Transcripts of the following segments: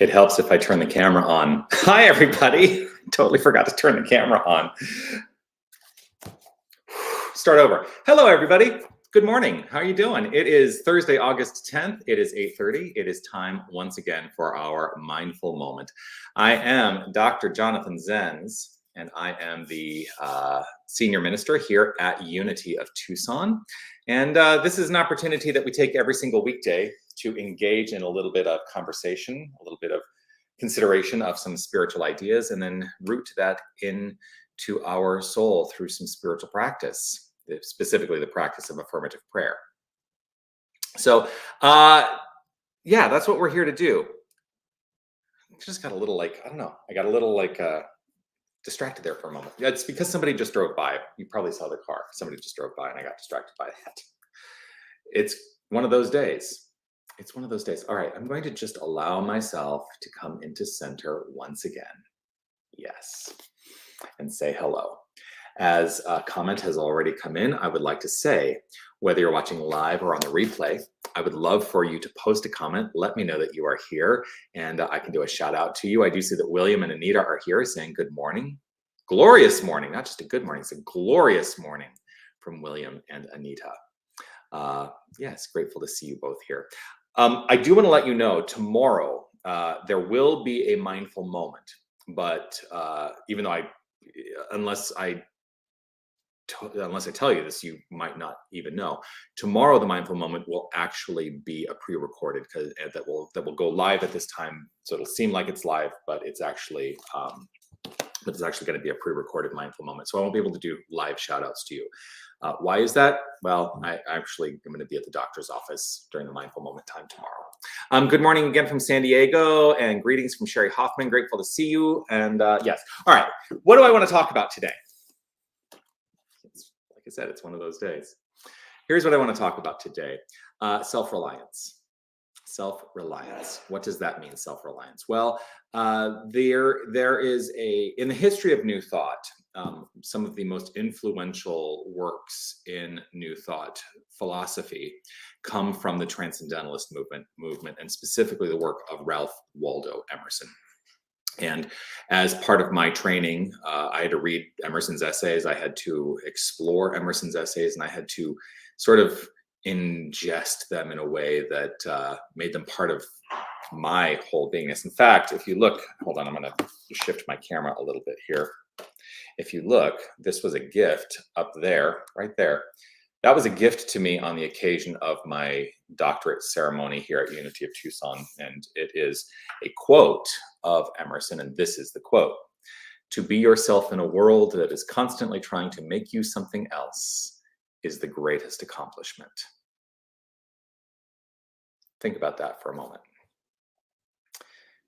It helps if I turn the camera on. Hi, everybody. Totally forgot to turn the camera on. Start over. Hello, everybody. Good morning. How are you doing? It is Thursday, August 10th. It is 8:30. It is time once again for our mindful moment. I am Dr. Jonathan Zenz, and I am the senior minister here at Unity of Tucson. And this is an opportunity that we take every single weekday to engage in a little bit of conversation, a little bit of consideration of some spiritual ideas, and then root that into our soul through some spiritual practice, specifically the practice of affirmative prayer. So, yeah, that's what we're here to do. I just got a little I don't know, I got a little distracted there for a moment. It's because somebody just drove by. You probably saw the car. Somebody just drove by and I got distracted by that. It's one of those days. It's one of those days. All right, I'm going to just allow myself to come into center once again. Yes. And say hello. As a comment has already come in, I would like to say, whether you're watching live or on the replay, I would love for you to post a comment. Let me know that you are here, and I can do a shout out to you. I do see that William and Anita are here saying good morning. Glorious morning, not just a good morning, it's a glorious morning from William and Anita. Yes, grateful to see you both here. I do want to let you know tomorrow there will be a mindful moment, but even though unless I tell you this, you might not even know. Tomorrow, the mindful moment will actually be a pre-recorded because that will go live at this time. So it'll seem like it's live, but it's actually going to be a pre-recorded mindful moment. So I won't be able to do live shout outs to you. Why is that? Well, I actually am going to be at the doctor's office during the mindful moment time tomorrow. Good morning again from San Diego, and greetings from Sherry Hoffman. Grateful to see you. And yes. All right. What do I want to talk about today? Like I said, it's one of those days. Here's what I want to talk about today. Self-reliance. Self-reliance. What does that mean, self-reliance? Well, there is in the history of New Thought, some of the most influential works in New Thought philosophy come from the Transcendentalist movement, and specifically the work of Ralph Waldo Emerson. And as part of my training, I had to read Emerson's essays. I had to explore Emerson's essays, and I had to sort of ingest them in a way that made them part of my whole beingness. In fact, if you look, hold on, I'm going to shift my camera a little bit here. If you look, this was a gift up there, right there. That was a gift to me on the occasion of my doctorate ceremony here at Unity of Tucson. And it is a quote of Emerson, and this is the quote: "To be yourself in a world that is constantly trying to make you something else is the greatest accomplishment." Think about that for a moment.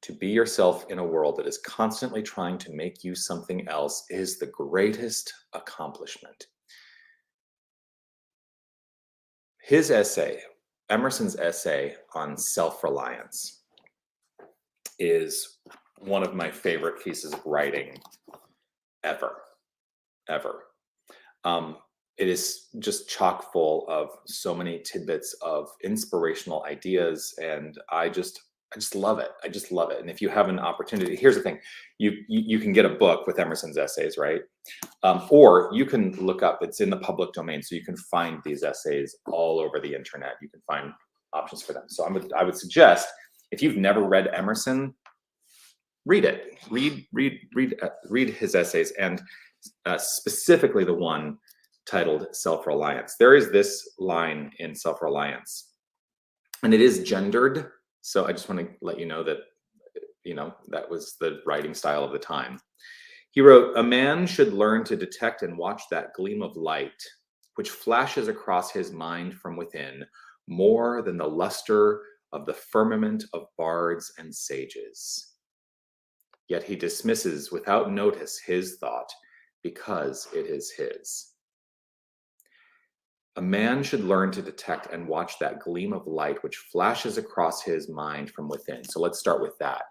To be yourself in a world that is constantly trying to make you something else is the greatest accomplishment. His essay, Emerson's essay on self-reliance, is one of my favorite pieces of writing ever. It is just chock full of so many tidbits of inspirational ideas, and I just love it. I just love it. And if you have an opportunity, here's the thing: you can get a book with Emerson's essays, right? Or you can look up. It's in the public domain, so you can find these essays all over the internet. You can find options for them. So I would suggest, if you've never read Emerson, read it. Read his essays, and specifically the one titled Self-Reliance. There is this line in Self-Reliance, and it is gendered. So I just want to let you know that, that was the writing style of the time. He wrote, "A man should learn to detect and watch that gleam of light which flashes across his mind from within more than the luster of the firmament of bards and sages. Yet he dismisses without notice his thought because it is his." A man should learn to detect and watch that gleam of light which flashes across his mind from within. So let's start with that.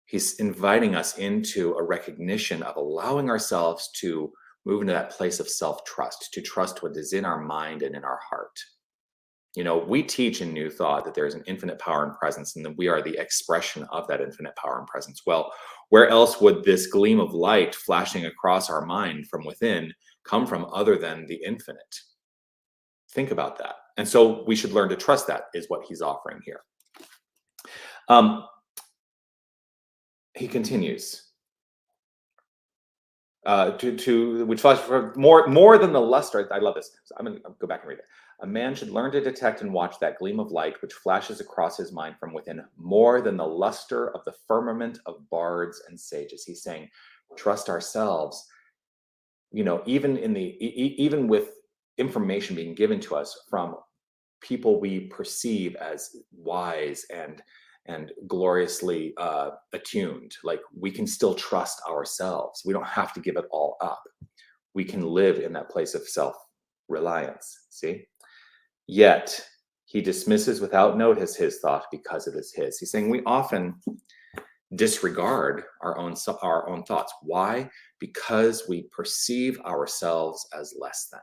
He's inviting us into a recognition of allowing ourselves to move into that place of self-trust, to trust what is in our mind and in our heart. We teach in New Thought that there's an infinite power and presence, and that we are the expression of that infinite power and presence. Well, where else would this gleam of light flashing across our mind from within come from other than the infinite? Think about that. And so we should learn to trust that, is what he's offering here. He continues. Which flashes for more than the luster. I love this. So I'm going to go back and read it. A man should learn to detect and watch that gleam of light which flashes across his mind from within, more than the luster of the firmament of bards and sages. He's saying, trust ourselves. Even with information being given to us from people we perceive as wise and gloriously attuned, like, we can still trust ourselves. We don't have to give it all up. We can live in that place of self-reliance. See? Yet he dismisses without notice his thought because it is his. He's saying we often disregard our own thoughts. Why? Because we perceive ourselves as less than.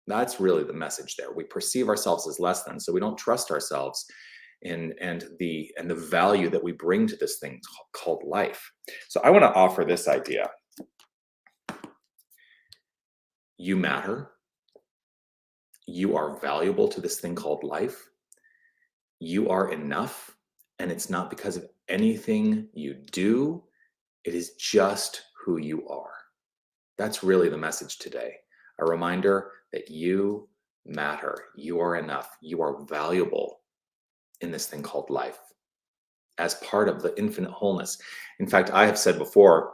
That's really the message there. We perceive ourselves as less than, so we don't trust ourselves and the value that we bring to this thing called life. So I want to offer this idea. You matter. You are valuable to this thing called life. You are enough, and it's not because of anything you do. It is just who you are. That's really the message today. A reminder that you matter. You are enough. You are valuable in this thing called life as part of the infinite wholeness. In fact, I have said before,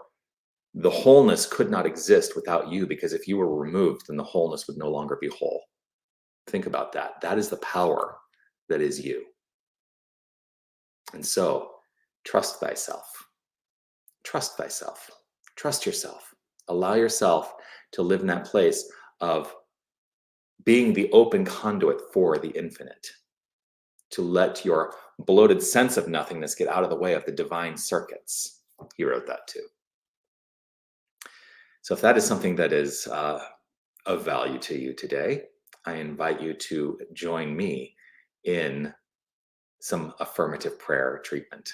the wholeness could not exist without you, because if you were removed, then the wholeness would no longer be whole. Think about that. That is the power that is you. And so, trust thyself. Trust thyself. Trust yourself. Allow yourself to live in that place of being the open conduit for the infinite. To let your bloated sense of nothingness get out of the way of the divine circuits. He wrote that too. So if that is something that is of value to you today, I invite you to join me in some affirmative prayer treatment.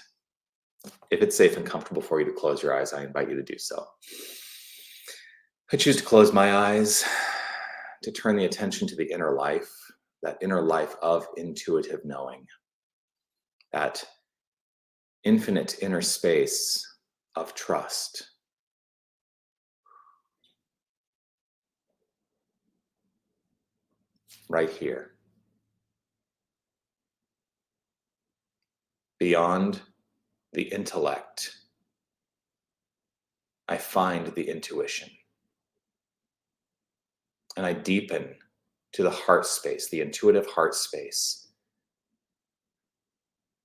If it's safe and comfortable for you to close your eyes, I invite you to do so. I choose to close my eyes, to turn the attention to the inner life, that inner life of intuitive knowing, that infinite inner space of trust. Right here. Beyond the intellect, I find the intuition. And I deepen to the heart space, the intuitive heart space,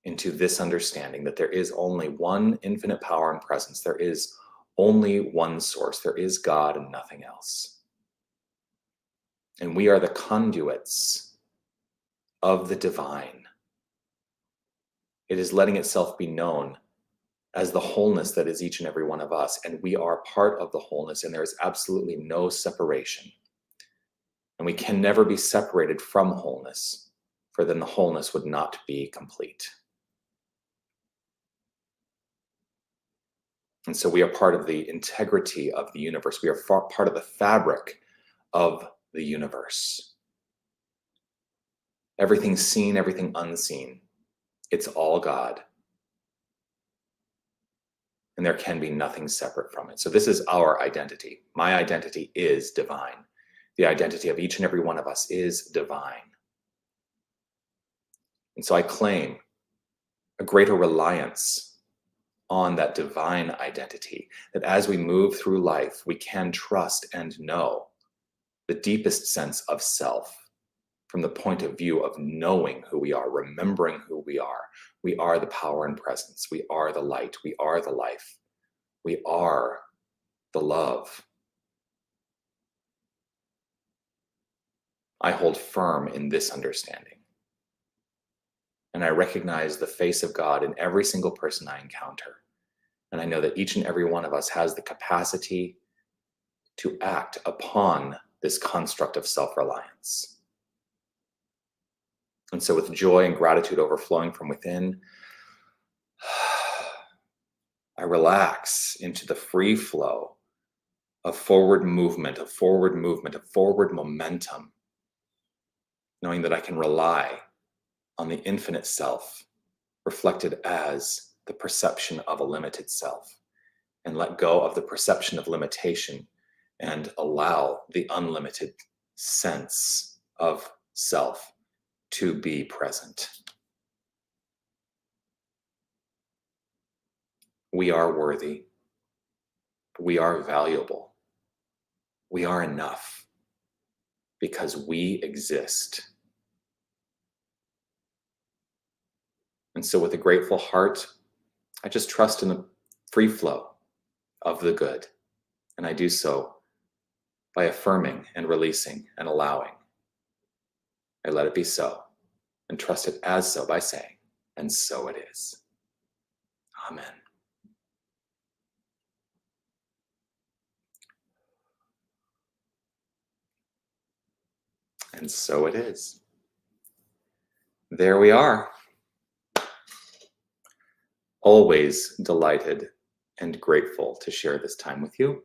into this understanding that there is only one infinite power and presence. There is only one source. There is God and nothing else. And we are the conduits of the divine. It is letting itself be known as the wholeness that is each and every one of us. And we are part of the wholeness, and there is absolutely no separation. And we can never be separated from wholeness, for then the wholeness would not be complete. And so we are part of the integrity of the universe. We are part of the fabric of the universe. Everything seen, everything unseen, it's all God. And there can be nothing separate from it. So this is our identity. My identity is divine. The identity of each and every one of us is divine. And so I claim a greater reliance on that divine identity, that as we move through life, we can trust and know the deepest sense of self from the point of view of knowing who we are, remembering who we are. We are the power and presence. We are the light. We are the life. We are the love. I hold firm in this understanding. And I recognize the face of God in every single person I encounter. And I know that each and every one of us has the capacity to act upon this construct of self-reliance. And so with joy and gratitude overflowing from within, I relax into the free flow of forward movement, of forward movement, of forward momentum, knowing that I can rely on the infinite self reflected as the perception of a limited self, and let go of the perception of limitation and allow the unlimited sense of self to be present. We are worthy. We are valuable. We are enough because we exist. And so with a grateful heart, I just trust in the free flow of the good. And I do so by affirming and releasing and allowing. I let it be so and trust it as so by saying, and so it is. Amen. And so it is. There we are. Always delighted and grateful to share this time with you.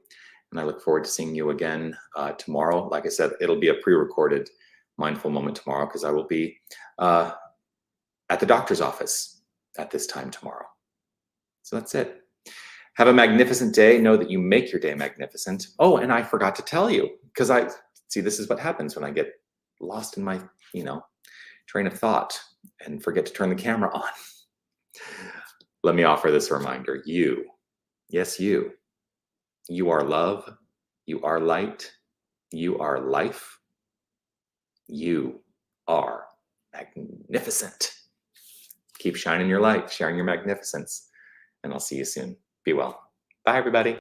And I look forward to seeing you again tomorrow. Like I said, it'll be a pre-recorded mindful moment tomorrow because I will be at the doctor's office at this time tomorrow. So that's it. Have a magnificent day. Know that you make your day magnificent. Oh, and I forgot to tell you, because this is what happens when I get lost in my, train of thought and forget to turn the camera on. Let me offer this reminder. You, yes, you are love. You are light. You are life. You are magnificent. Keep shining your light, sharing your magnificence, and I'll see you soon. Be well. Bye, everybody.